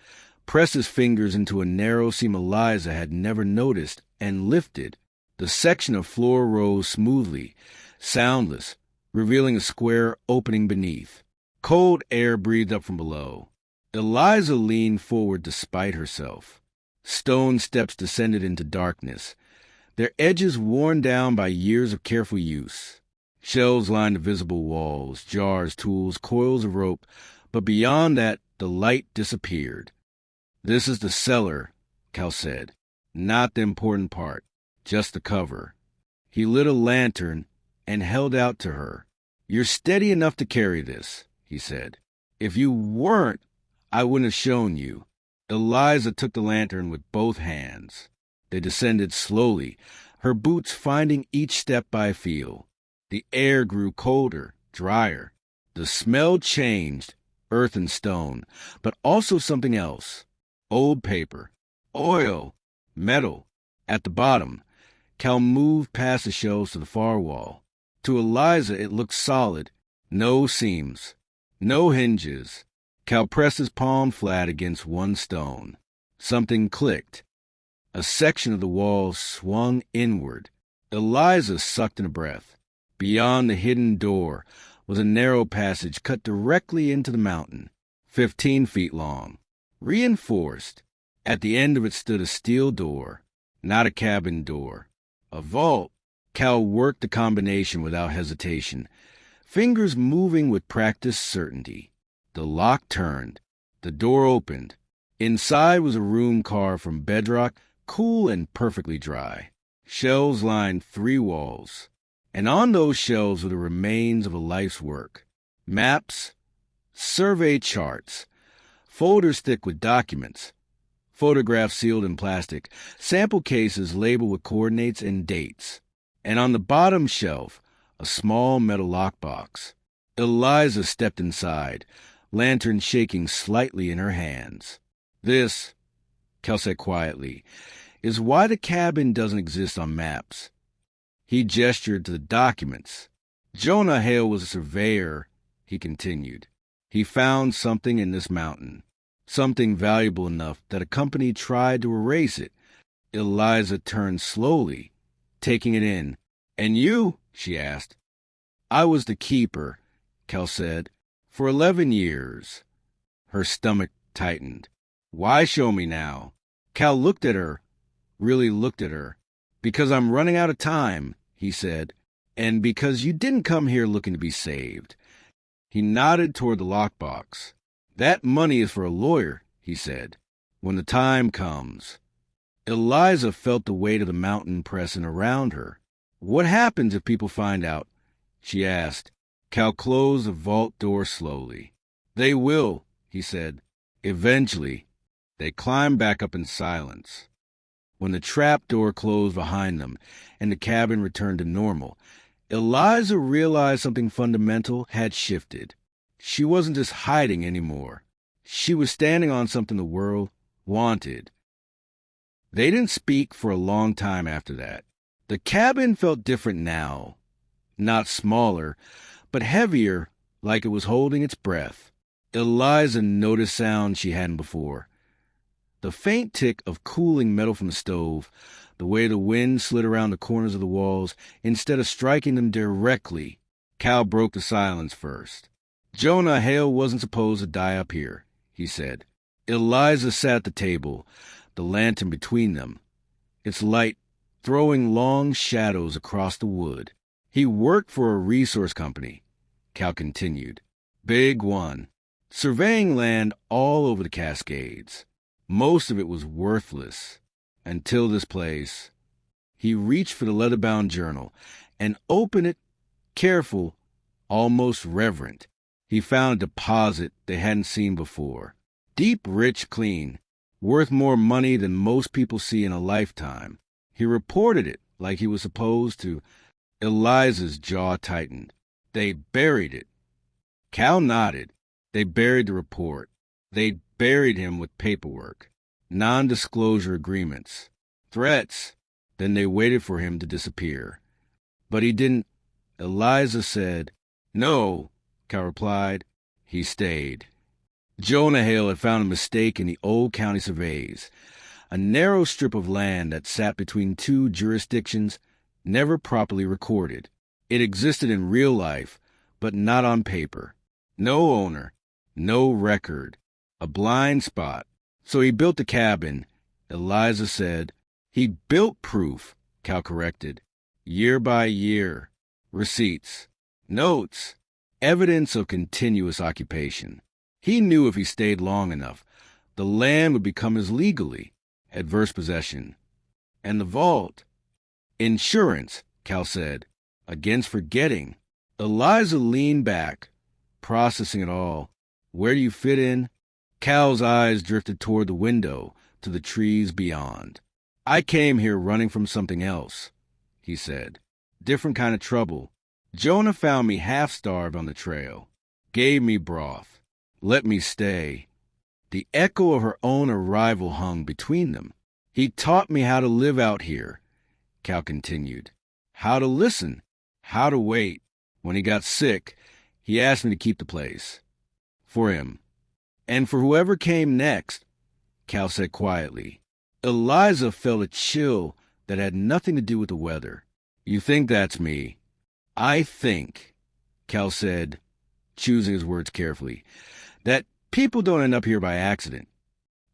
pressed his fingers into a narrow seam Eliza had never noticed, and lifted. The section of floor rose smoothly, soundless, revealing a square opening beneath. Cold air breathed up from below. Eliza leaned forward despite herself. Stone steps descended into darkness, their edges worn down by years of careful use. Shelves lined the visible walls, jars, tools, coils of rope, But beyond that, the light disappeared. "This is the cellar," Cal said. "Not the important part, just the cover." He lit a lantern and held out to her. "You're steady enough to carry this," he said. "If you weren't, I wouldn't have shown you." Eliza took the lantern with both hands. They descended slowly, her boots finding each step by feel. The air grew colder, drier. The smell changed, earth and stone, but also something else. Old paper, oil, metal. At the bottom, Cal moved past the shelves to the far wall. To Eliza, it looked solid. No seams, no hinges. Cal pressed his palm flat against one stone. Something clicked. A section of the wall swung inward. Eliza sucked in a breath. Beyond the hidden door was a narrow passage cut directly into the mountain, 15 feet long, reinforced. At the end of it stood a steel door, not a cabin door. A vault. Cal worked the combination without hesitation, fingers moving with practiced certainty. The lock turned. The door opened. Inside was a room carved from bedrock, cool and perfectly dry. Shelves lined 3 walls, and on those shelves were the remains of a life's work. Maps, survey charts, folders thick with documents, photographs sealed in plastic, sample cases labeled with coordinates and dates, and on the bottom shelf, a small metal lockbox. Eliza stepped inside, lantern shaking slightly in her hands. "This," Cal said quietly, "is why the cabin doesn't exist on maps." He gestured to the documents. "Jonah Hale was a surveyor," he continued. "He found something in this mountain, something valuable enough that a company tried to erase it." Eliza turned slowly, taking it in. "And you?" she asked. "I was the keeper," Cal said, "for 11 years. Her stomach tightened. "Why show me now?" Cal looked at her, really looked at her. "Because I'm running out of time," he said, "and because you didn't come here looking to be saved." He nodded toward the lockbox. "That money is for a lawyer," he said, "when the time comes." Eliza felt the weight of the mountain pressing around her. "What happens if people find out?" she asked. Cal closed the vault door slowly. "They will," he said. "Eventually." They climbed back up in silence. When the trap door closed behind them and the cabin returned to normal, Eliza realized something fundamental had shifted. She wasn't just hiding anymore. She was standing on something the world wanted. They didn't speak for a long time after that. The cabin felt different now. Not smaller, but heavier, like it was holding its breath. Eliza noticed sounds she hadn't before. The faint tick of cooling metal from the stove, the way the wind slid around the corners of the walls instead of striking them directly. Cal broke the silence first. "Jonah Hale wasn't supposed to die up here," he said. Eliza sat at the table, the lantern between them, its light throwing long shadows across the wood. "He worked for a resource company," Cal continued. "Big one. Surveying land all over the Cascades. Most of it was worthless. Until this place." He reached for the leather-bound journal and opened it, careful, almost reverent. He found a deposit they hadn't seen before. Deep, rich, clean. Worth more money than most people see in a lifetime. He reported it like he was supposed to. Eliza's jaw tightened. "They buried it." Cal nodded. They buried the report. They buried him with paperwork, non-disclosure agreements, threats. Then they waited for him to disappear. But he didn't. Eliza said, "No," Cal replied. He stayed. Jonah Hale had found a mistake in the old county surveys, a narrow strip of land that sat between 2 jurisdictions, never properly recorded. It existed in real life, but not on paper. No owner, no record, a blind spot. So he built the cabin, Eliza said. He built proof, Cal corrected. Year by year. Receipts, notes, evidence of continuous occupation. He knew if he stayed long enough, the land would become his legally, adverse possession. And the vault. Insurance, Cal said, against forgetting. Eliza leaned back, processing it all. Where do you fit in? Cal's eyes drifted toward the window, to the trees beyond. I came here running from something else, he said. Different kind of trouble. Jonah found me half-starved on the trail. Gave me broth. Let me stay. The echo of her own arrival hung between them. He taught me how to live out here, Cal continued. How to listen. How to wait. When he got sick, he asked me to keep the place. For him. And for whoever came next, Cal said quietly. Eliza felt a chill that had nothing to do with the weather. You think that's me? I think, Cal said, choosing his words carefully, that people don't end up here by accident.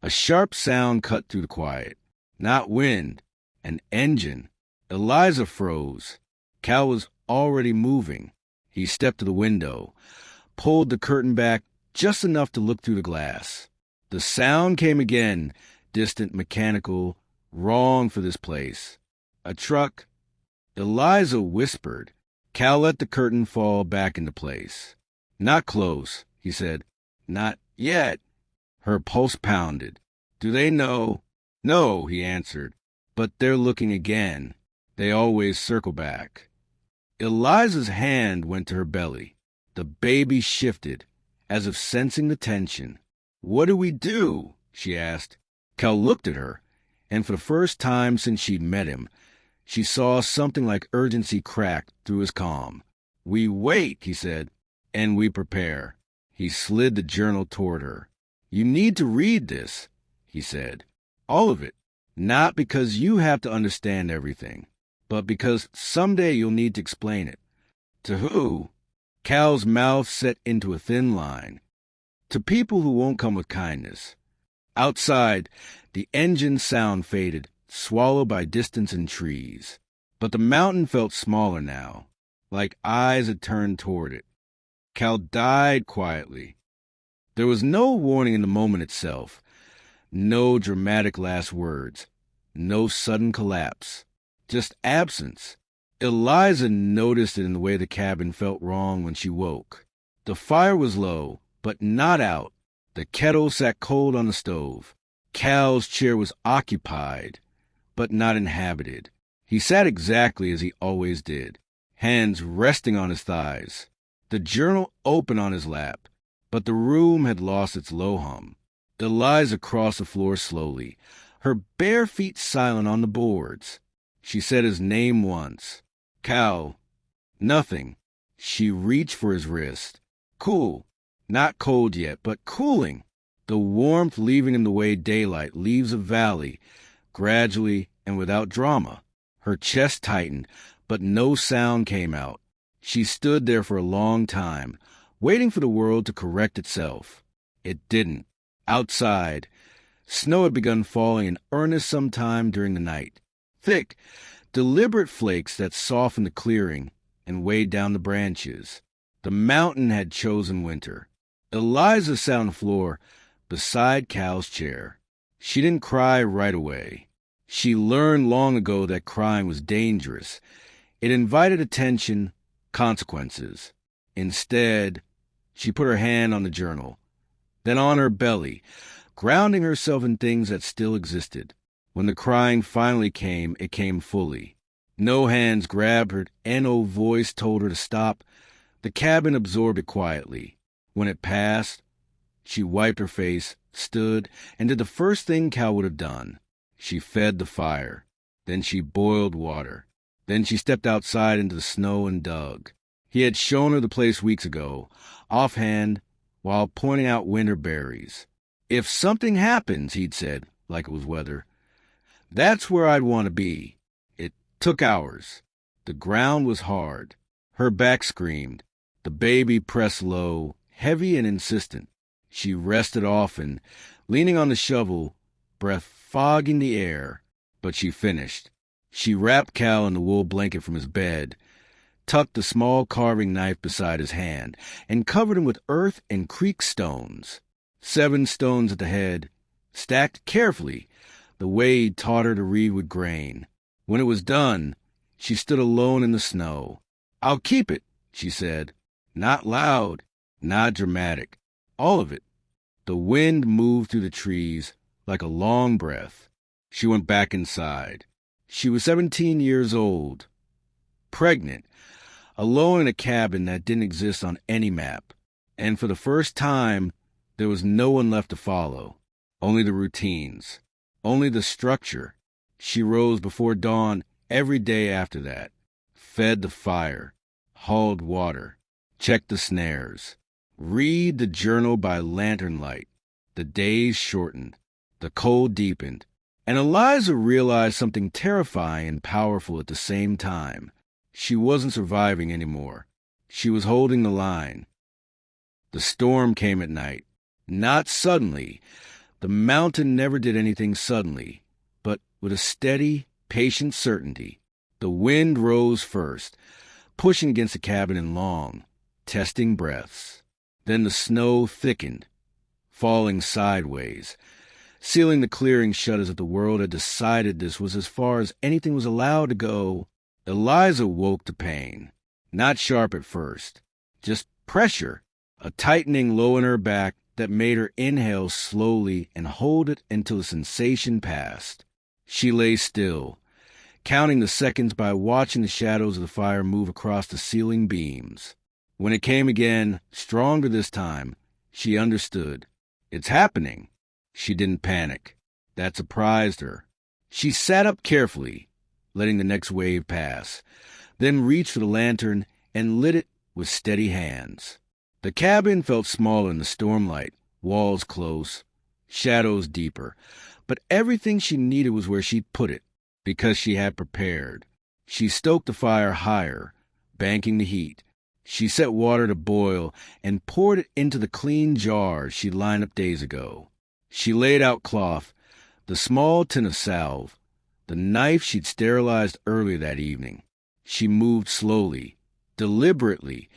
A sharp sound cut through the quiet. Not wind, an engine. Eliza froze. Cal was already moving. He stepped to the window, pulled the curtain back just enough to look through the glass. The sound came again, distant, mechanical, wrong for this place. A truck. Eliza whispered. Cal let the curtain fall back into place. Not close, he said. Not yet. Her pulse pounded. Do they know? No, he answered. But they're looking again. They always circle back. Eliza's hand went to her belly. The baby shifted, as if sensing the tension. What do we do? She asked. Cal looked at her, and for the first time since she'd met him, she saw something like urgency crack through his calm. We wait, he said, and we prepare. He slid the journal toward her. You need to read this, he said. All of it. Not because you have to understand everything, but because someday you'll need to explain it. To who? Cal's mouth set into a thin line. To people who won't come with kindness. Outside, the engine sound faded, swallowed by distance and trees. But the mountain felt smaller now, like eyes had turned toward it. Cal died quietly. There was no warning in the moment itself, no dramatic last words, no sudden collapse, just absence. Eliza noticed it in the way the cabin felt wrong when she woke. The fire was low, but not out. The kettle sat cold on the stove. Cal's chair was occupied, but not inhabited. He sat exactly as he always did, hands resting on his thighs, the journal open on his lap, but the room had lost its low hum. Eliza crossed the floor slowly, her bare feet silent on the boards. She said his name once. Cal. Nothing. She reached for his wrist. Cool. Not cold yet, but cooling. The warmth leaving him the way daylight leaves a valley, gradually and without drama. Her chest tightened, but no sound came out. She stood there for a long time, waiting for the world to correct itself. It didn't. Outside, snow had begun falling in earnest sometime during the night. Thick, deliberate flakes that softened the clearing and weighed down the branches. The mountain had chosen winter. Eliza sat on the floor beside Cal's chair. She didn't cry right away. She learned long ago that crying was dangerous. It invited attention, consequences. Instead, she put her hand on the journal, then on her belly, grounding herself in things that still existed. When the crying finally came, it came fully. No hands grabbed her, and no voice told her to stop. The cabin absorbed it quietly. When it passed, she wiped her face, stood, and did the first thing Cal would have done. She fed the fire. Then she boiled water. Then she stepped outside into the snow and dug. He had shown her the place weeks ago, offhand, while pointing out winter berries. If something happens, he'd said, like it was weather, that's where I'd want to be. It took hours. The ground was hard. Her back screamed. The baby pressed low, heavy and insistent. She rested often, leaning on the shovel, breath fogging the air. But she finished. She wrapped Cal in the wool blanket from his bed, tucked a small carving knife beside his hand, and covered him with earth and creek stones. 7 stones at the head, stacked carefully, the way he'd taught her to read with grain. When it was done, she stood alone in the snow. "I'll keep it," she said. Not loud, not dramatic. All of it. The wind moved through the trees like a long breath. She went back inside. She was 17 years old, pregnant, alone in a cabin that didn't exist on any map. And for the first time, there was no one left to follow. Only the routines. Only the structure. She rose before dawn every day after that. Fed the fire. Hauled water. Checked the snares. Read the journal by lantern light. The days shortened. The cold deepened. And Eliza realized something terrifying and powerful at the same time. She wasn't surviving anymore. She was holding the line. The storm came at night. Not suddenly. The mountain never did anything suddenly, but with a steady, patient certainty. The wind rose first, pushing against the cabin in long, testing breaths. Then the snow thickened, falling sideways, sealing the clearing shut as if the world had decided this was as far as anything was allowed to go. Eliza woke to pain. Not sharp at first, just pressure, a tightening low in her back that made her inhale slowly and hold it until the sensation passed. She lay still, counting the seconds by watching the shadows of the fire move across the ceiling beams. When it came again, stronger this time, she understood. It's happening. She didn't panic. That surprised her. She sat up carefully, letting the next wave pass, then reached for the lantern and lit it with steady hands. The cabin felt smaller in the stormlight, walls close, shadows deeper, but everything she needed was where she'd put it, because she had prepared. She stoked the fire higher, banking the heat. She set water to boil and poured it into the clean jars she'd lined up days ago. She laid out cloth, the small tin of salve, the knife she'd sterilized earlier that evening. She moved slowly, deliberately,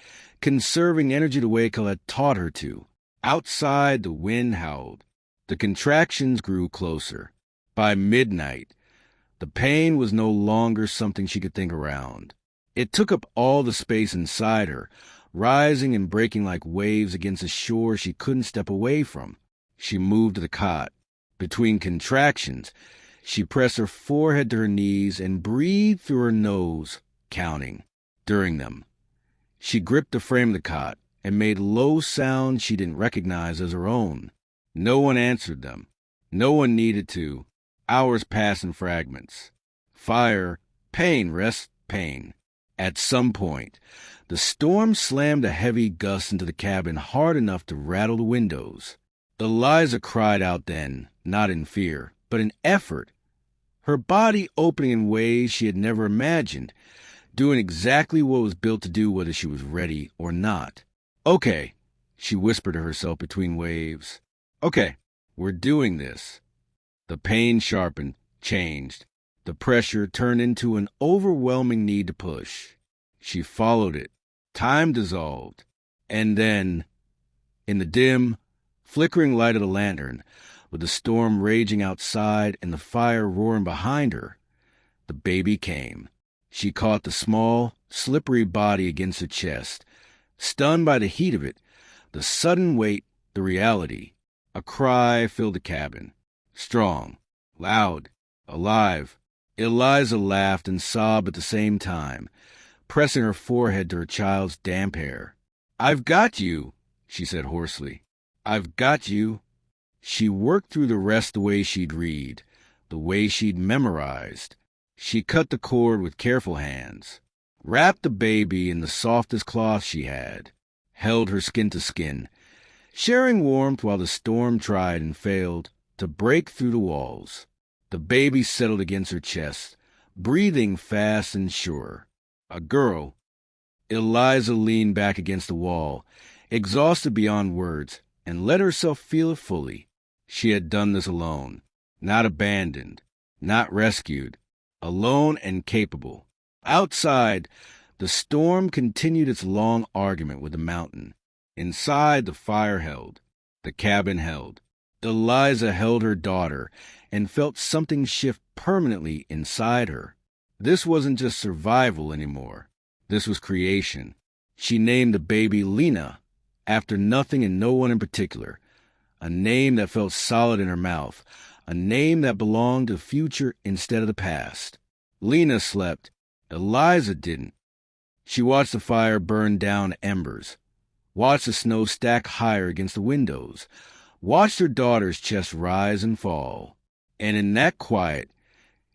conserving energy the way Cal had taught her to. Outside, the wind howled. The contractions grew closer. By midnight, the pain was no longer something she could think around. It took up all the space inside her, rising and breaking like waves against a shore she couldn't step away from. She moved to the cot. Between contractions, she pressed her forehead to her knees and breathed through her nose, counting. During them, she gripped the frame of the cot and made low sounds she didn't recognize as her own. No one answered them. No one needed to. Hours passed in fragments. Fire, pain, rest, pain. At some point, the storm slammed a heavy gust into the cabin hard enough to rattle the windows. Eliza cried out then, not in fear, but in effort, her body opening in ways she had never imagined, doing exactly what it was built to do whether she was ready or not. "Okay," she whispered to herself between waves. "Okay, we're doing this." The pain sharpened, changed. The pressure turned into an overwhelming need to push. She followed it. Time dissolved. And then, in the dim, flickering light of the lantern, with the storm raging outside and the fire roaring behind her, the baby came. She caught the small, slippery body against her chest, stunned by the heat of it, the sudden weight, the reality. A cry filled the cabin. Strong, loud, alive. Eliza laughed and sobbed at the same time, pressing her forehead to her child's damp hair. "I've got you," she said hoarsely. "I've got you." She worked through the rest the way she'd read, the way she'd memorized. She cut the cord with careful hands, wrapped the baby in the softest cloth she had, held her skin to skin, sharing warmth while the storm tried and failed to break through the walls. The baby settled against her chest, breathing fast and sure. A girl. Eliza leaned back against the wall, exhausted beyond words, and let herself feel it fully. She had done this alone, not abandoned, not rescued, alone and capable. Outside, The storm continued its long argument with the mountain. Inside, the fire held. The cabin held. Eliza held her daughter and felt something shift permanently inside her. This wasn't just survival anymore. This was creation. She named the baby Lena, after nothing and no one in particular. A name that felt solid in her mouth. A name that belonged to the future instead of the past. Lena slept. Eliza didn't. She watched the fire burn down to embers. Watched the snow stack higher against the windows. Watched her daughter's chest rise and fall. And in that quiet,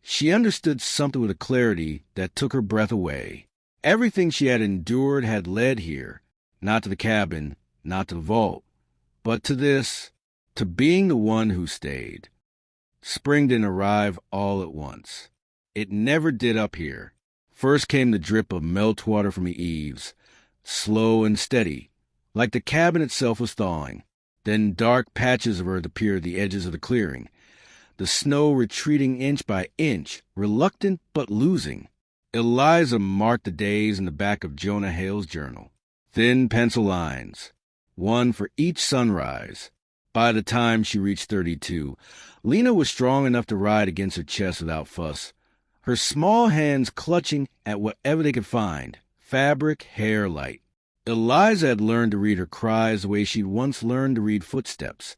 she understood something with a clarity that took her breath away. Everything she had endured had led here, not to the cabin, not to the vault, but to this, to being the one who stayed. Spring didn't arrive all at once. It never did up here. First came the drip of meltwater from the eaves, slow and steady, like the cabin itself was thawing. Then dark patches of earth appeared at the edges of the clearing, the snow retreating inch by inch, reluctant but losing. Eliza marked the days in the back of Jonah Hale's journal. Thin pencil lines, one for each sunrise. By the time she reached 32, Lena was strong enough to ride against her chest without fuss, her small hands clutching at whatever they could find, fabric, hair, light. Eliza had learned to read her cries the way she'd once learned to read footsteps.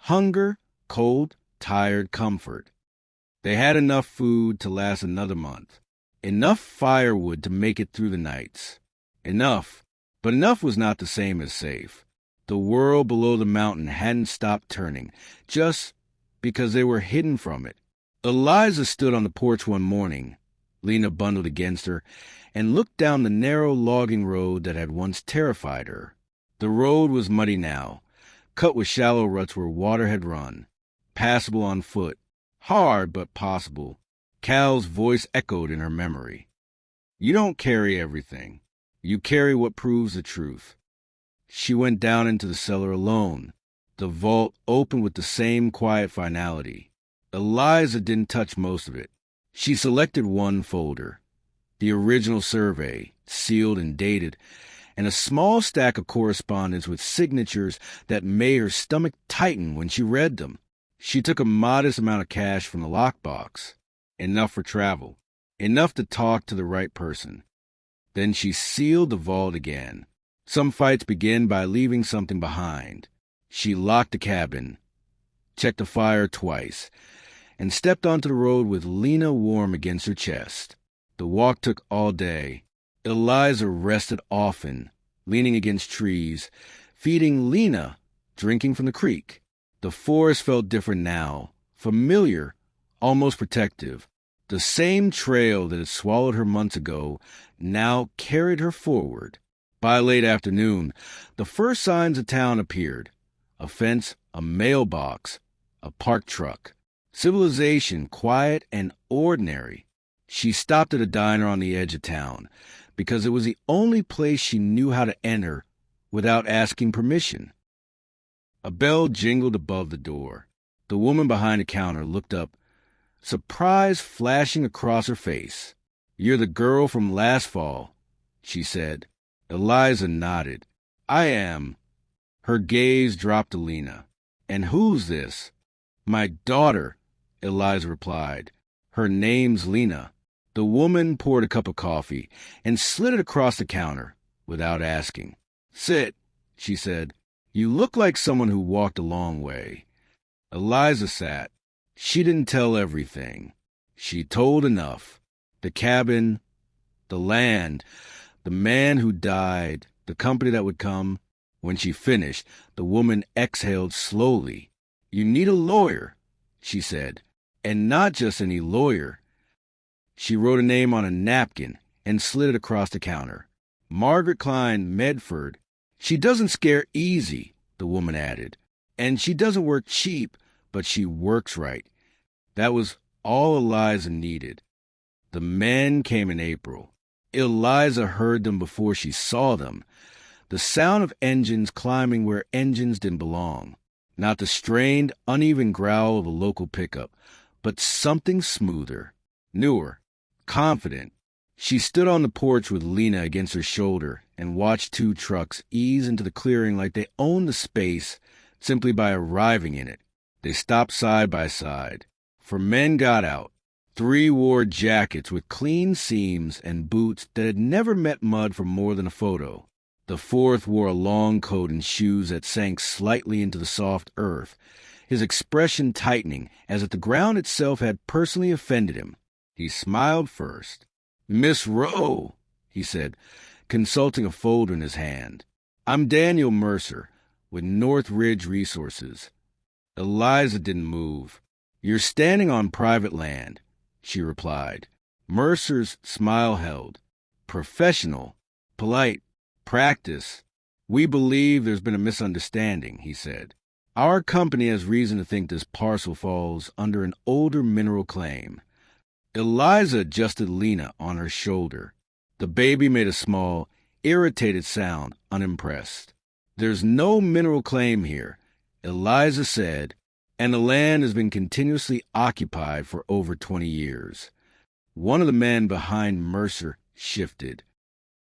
Hunger, cold, tired, comfort. They had enough food to last another month. Enough firewood to make it through the nights. Enough, but enough was not the same as safe. The world below the mountain hadn't stopped turning, just because they were hidden from it. Eliza stood on the porch one morning, Lena bundled against her, and looked down the narrow logging road that had once terrified her. The road was muddy now, cut with shallow ruts where water had run, passable on foot, hard but possible. Cal's voice echoed in her memory. You don't carry everything. You carry what proves the truth. She went down into the cellar alone. The vault opened with the same quiet finality. Eliza didn't touch most of it. She selected one folder, the original survey, sealed and dated, and a small stack of correspondence with signatures that made her stomach tighten when she read them. She took a modest amount of cash from the lockbox, enough for travel, enough to talk to the right person. Then she sealed the vault again. Some fights begin by leaving something behind. She locked the cabin, checked the fire twice, and stepped onto the road with Lena warm against her chest. The walk took all day. Eliza rested often, leaning against trees, feeding Lena, drinking from the creek. The forest felt different now, familiar, almost protective. The same trail that had swallowed her months ago now carried her forward. By late afternoon, the first signs of town appeared. A fence, a mailbox, a parked truck. Civilization, quiet and ordinary. She stopped at a diner on the edge of town because it was the only place she knew how to enter without asking permission. A bell jingled above the door. The woman behind the counter looked up, surprise flashing across her face. You're the girl from last fall, she said. Eliza nodded. I am. Her gaze dropped to Lena. And who's this? My daughter, Eliza replied. Her name's Lena. The woman poured a cup of coffee and slid it across the counter without asking. Sit, she said. You look like someone who walked a long way. Eliza sat. She didn't tell everything. She told enough. The cabin, the land, the man who died, the company that would come. When she finished, the woman exhaled slowly. You need a lawyer, she said, and not just any lawyer. She wrote a name on a napkin and slid it across the counter. Margaret Klein Medford. She doesn't scare easy, the woman added, and she doesn't work cheap, but she works right. That was all Eliza needed. The men came in April. Eliza heard them before she saw them. The sound of engines climbing where engines didn't belong. Not the strained, uneven growl of a local pickup, but something smoother, newer, confident. She stood on the porch with Lena against her shoulder and watched two trucks ease into the clearing like they owned the space simply by arriving in it. They stopped side by side. 4 men got out. 3 wore jackets with clean seams and boots that had never met mud for more than a photo. The 4th wore a long coat and shoes that sank slightly into the soft earth, his expression tightening as if the ground itself had personally offended him. He smiled first. "Miss Rowe," he said, consulting a folder in his hand. "I'm Daniel Mercer, with North Ridge Resources." Eliza didn't move. "You're standing on private land," she replied. Mercer's smile held. "Professional, polite, practice. We believe there's been a misunderstanding," he said. "Our company has reason to think this parcel falls under an older mineral claim." Eliza adjusted Lena on her shoulder. The baby made a small, irritated sound, unimpressed. "There's no mineral claim here," Eliza said, "and the land has been continuously occupied for over 20 years. One of the men behind Mercer shifted.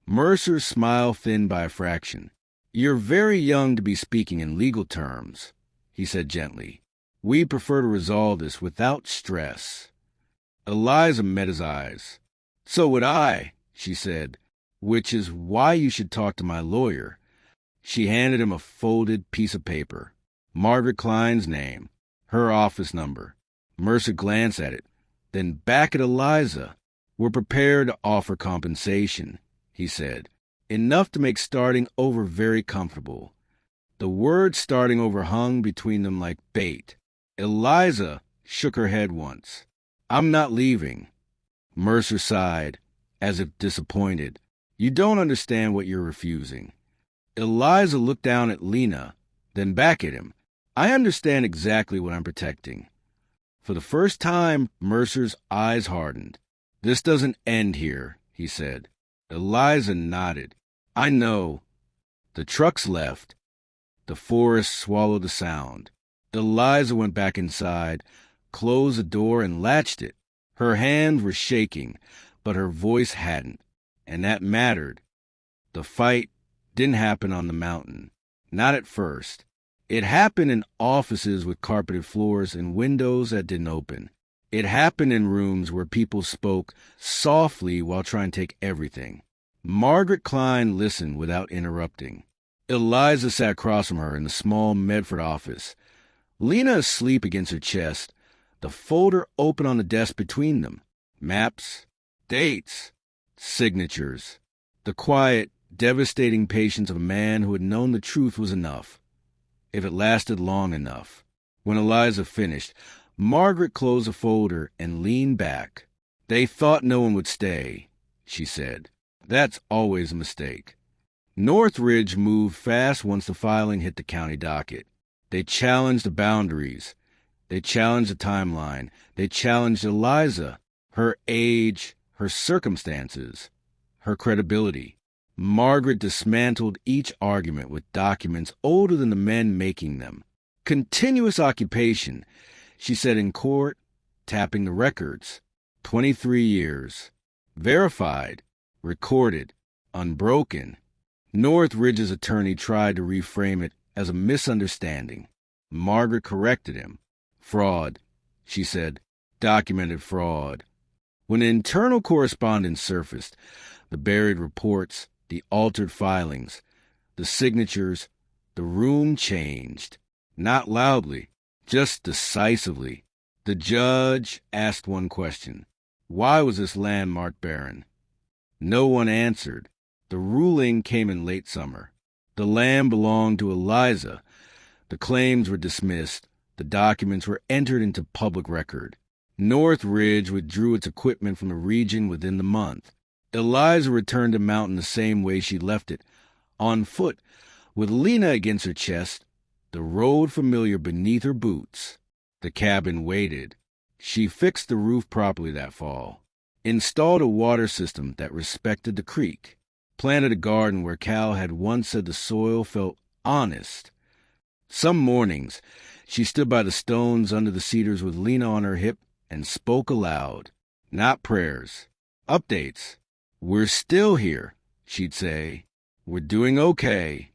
Mercer's smile thinned by a fraction. "You're very young to be speaking in legal terms," he said gently. "We prefer to resolve this without stress." Eliza met his eyes. "So would I," she said, "which is why you should talk to my lawyer." She handed him a folded piece of paper. Margaret Klein's name, her office number. Mercer glanced at it, then back at Eliza. "We're prepared to offer compensation," he said, "enough to make starting over very comfortable." The word starting over hung between them like bait. Eliza shook her head once. "I'm not leaving." Mercer sighed, as if disappointed. "You don't understand what you're refusing." Eliza looked down at Lena, then back at him. "I understand exactly what I'm protecting." For the first time, Mercer's eyes hardened. "This doesn't end here," he said. Eliza nodded. "I know." The trucks left. The forest swallowed the sound. Eliza went back inside, closed the door, and latched it. Her hands were shaking, but her voice hadn't, and that mattered. The fight didn't happen on the mountain. Not at first. It happened in offices with carpeted floors and windows that didn't open. It happened in rooms where people spoke softly while trying to take everything. Margaret Klein listened without interrupting. Eliza sat across from her in the small Medford office. Lena asleep against her chest, the folder open on the desk between them. Maps, dates, signatures. The quiet, devastating patience of a man who had known the truth was enough, if it lasted long enough. When Eliza finished, Margaret closed the folder and leaned back. "They thought no one would stay," she said. "That's always a mistake." Northridge moved fast once the filing hit the county docket. They challenged the boundaries. They challenged the timeline. They challenged Eliza, her age, her circumstances, her credibility. Margaret dismantled each argument with documents older than the men making them. "Continuous occupation," she said in court, tapping the records. 23 years. Verified, recorded, unbroken. Northridge's attorney tried to reframe it as a misunderstanding. Margaret corrected him. "Fraud," she said. "Documented fraud." When internal correspondence surfaced, the buried reports, the altered filings, the signatures, the room changed. Not loudly, just decisively. The judge asked one question. Why was this land marked barren? No one answered. The ruling came in late summer. The land belonged to Eliza. The claims were dismissed. The documents were entered into public record. Northridge withdrew its equipment from the region within the month. Eliza returned to Mountain the same way she left it, on foot, with Lena against her chest, the road familiar beneath her boots. The cabin waited. She fixed the roof properly that fall, installed a water system that respected the creek, planted a garden where Cal had once said the soil felt honest. Some mornings, she stood by the stones under the cedars with Lena on her hip and spoke aloud. Not prayers. Updates. "We're still here," she'd say. "We're doing okay."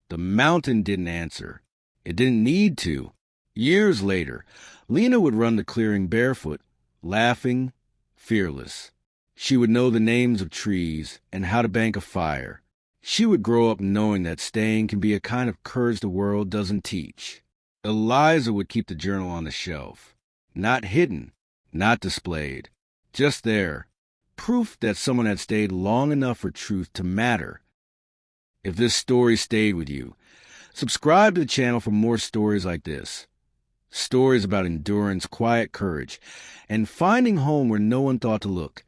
The mountain didn't answer. It didn't need to. Years later, Lena would run the clearing barefoot, laughing, fearless. She would know the names of trees and how to bank a fire. She would grow up knowing that staying can be a kind of courage the world doesn't teach. Eliza would keep the journal on the shelf. Not hidden, not displayed. Just there. Proof that someone had stayed long enough for truth to matter. If this story stayed with you, subscribe to the channel for more stories like this. Stories about endurance, quiet courage, and finding home where no one thought to look.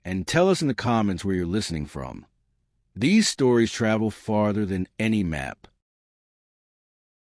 And tell us in the comments where you're listening from. These stories travel farther than any map.